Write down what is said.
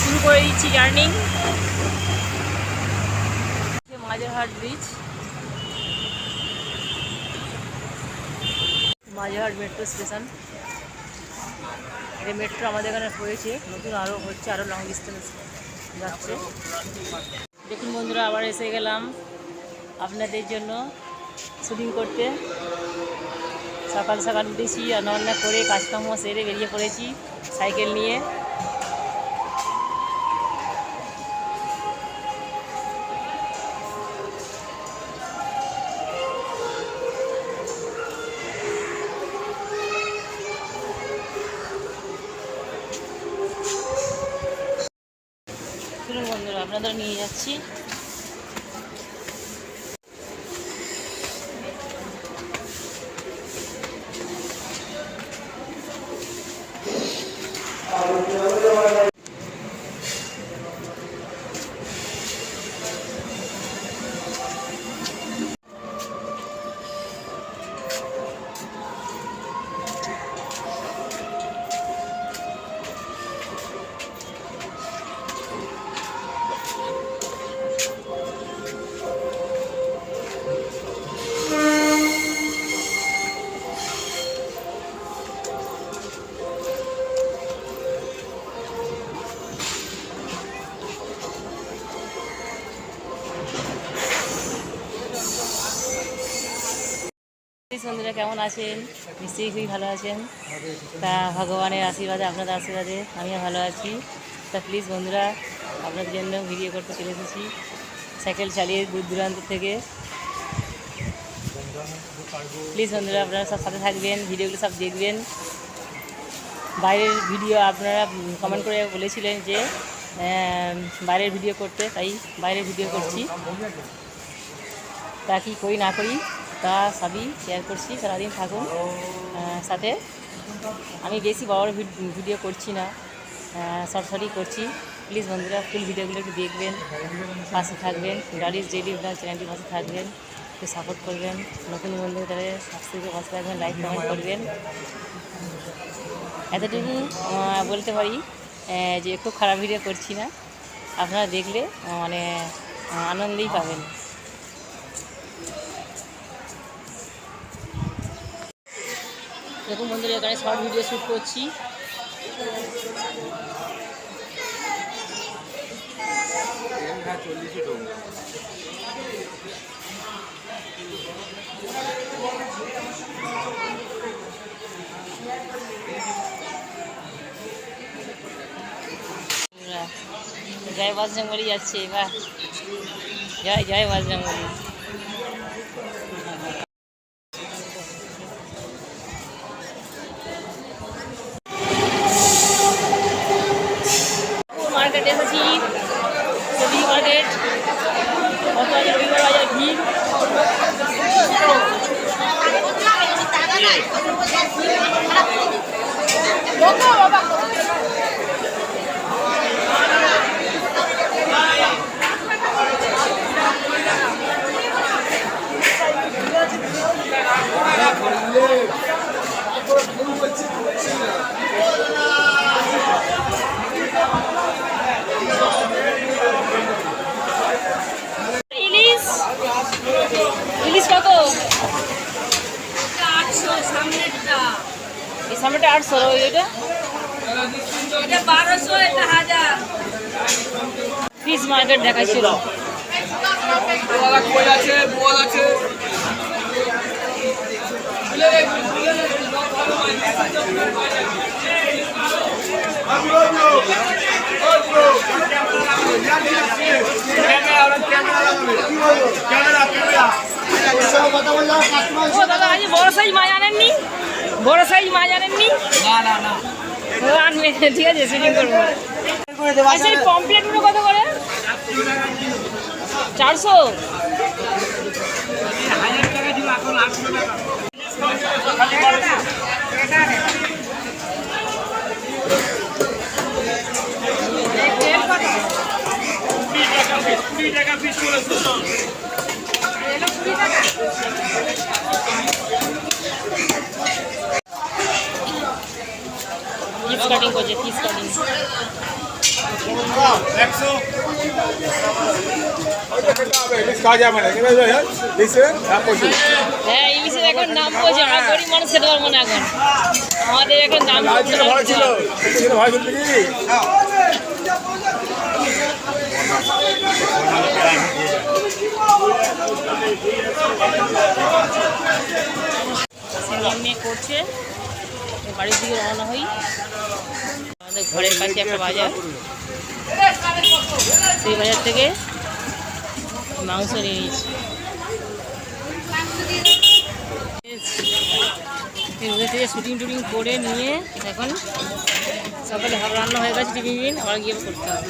শুরু করে দিচ্ছি journey. Majerhat bridge, Majerhat metro station. এই মেট্রো আমাদের এখানে হয়েছে, নতুন আরও হচ্ছে, আরও লং ডিস্টেন্স যাচ্ছে। দেখুন বন্ধুরা, আবার এসে গেলাম আপনাদের জন্য শুটিং করতে। সকাল সকাল উঠেছি, রান্নাবান্না করে কাজকর্ম সেরে বেরিয়ে পড়েছি সাইকেল নিয়ে। শুনুন বন্ধুরা, আপনাদের নিয়ে যাচ্ছি। বন্ধুরা কেমন আছেন? নিশ্চয়ই খুবই ভালো আছেন। তা ভগবানের আশীর্বাদে, আপনাদের আশীর্বাদে আমিও ভালো আছি। তা প্লিজ বন্ধুরা, আপনাদের জন্য ভিডিও করতে চলে এসেছি সাইকেল চালিয়ে দূর দূরান্ত থেকে। প্লিজ বন্ধুরা, আপনারা সব সাথে থাকবেন, ভিডিওগুলো সব দেখবেন। বাইরের ভিডিও আপনারা কমেন্ট করে বলেছিলেন যে বাইরের ভিডিও করতে, তাই বাইরের ভিডিও করছি। তা কী করি না করি তা সবই শেয়ার করছি, সারাদিন থাকুন সাথে। আমি বেশি বড় ভিডিও করছি না, শর্টই করছি। প্লিজ বন্ধুরা, ফুল ভিডিওগুলো একটু দেখবেন, পাশে থাকবেন। গাড়ির ডেইলি ব্লগ চ্যানেলটির পাশে থাকবেন, একটু সাপোর্ট করবেন। নতুন বন্ধু তাদের সাবস্ক্রাইবের পাশে থাকবেন, লাইক কমেন্ট করবেন। এতটুকু বলতে পারি যে খুব খারাপ ভিডিও করছি না, আপনারা দেখলে মানে আনন্দেই পাবেন। দেখুন বন্ধুরা, এখানে শর্ট ভিডিও শ্যুট করছি। জয় বজরংবলী যাচ্ছে, বাহ, জয় জয় বজরংবলী। মার্কেটে এসেছি, সবজি মার্কেট। কত আছে রবিবার বাজার ভিড়। ইলিশ কত? এই সামনেটা 800, এটা 1200, এটা 1000। ফিশ মার্কেট দেখাচ্ছিল। ও দাদা, আজ বড় সাইজ মাছ আনেননি? বড় সাইজ মাছ আনেননি? না আনবে, ঠিক আছে, শুটিং করবো। আচ্ছা, এই পমপ্লেটগুলো কত করে? 400। পিস কাটিং করছে, পিস কাটিং। হ্যাঁ, ইলিশের এখন দাম বলছে, আমরা গরিব মানুষ খেতে পারবো না এখন, আমাদের এখন দাম মেয়ে করছে। বাড়ির দিকে রওনা হই। আমাদের ঘরের কাছে একটা বাজার, সেই বাজার থেকে মাংস নিয়ে নিয়েছি। রোদে থেকে শুটিং টুটিং করে নিয়ে এখন সকালে ভাত রান্না হয়ে গেছে, টিফিন আবার গিয়ে করতে হবে।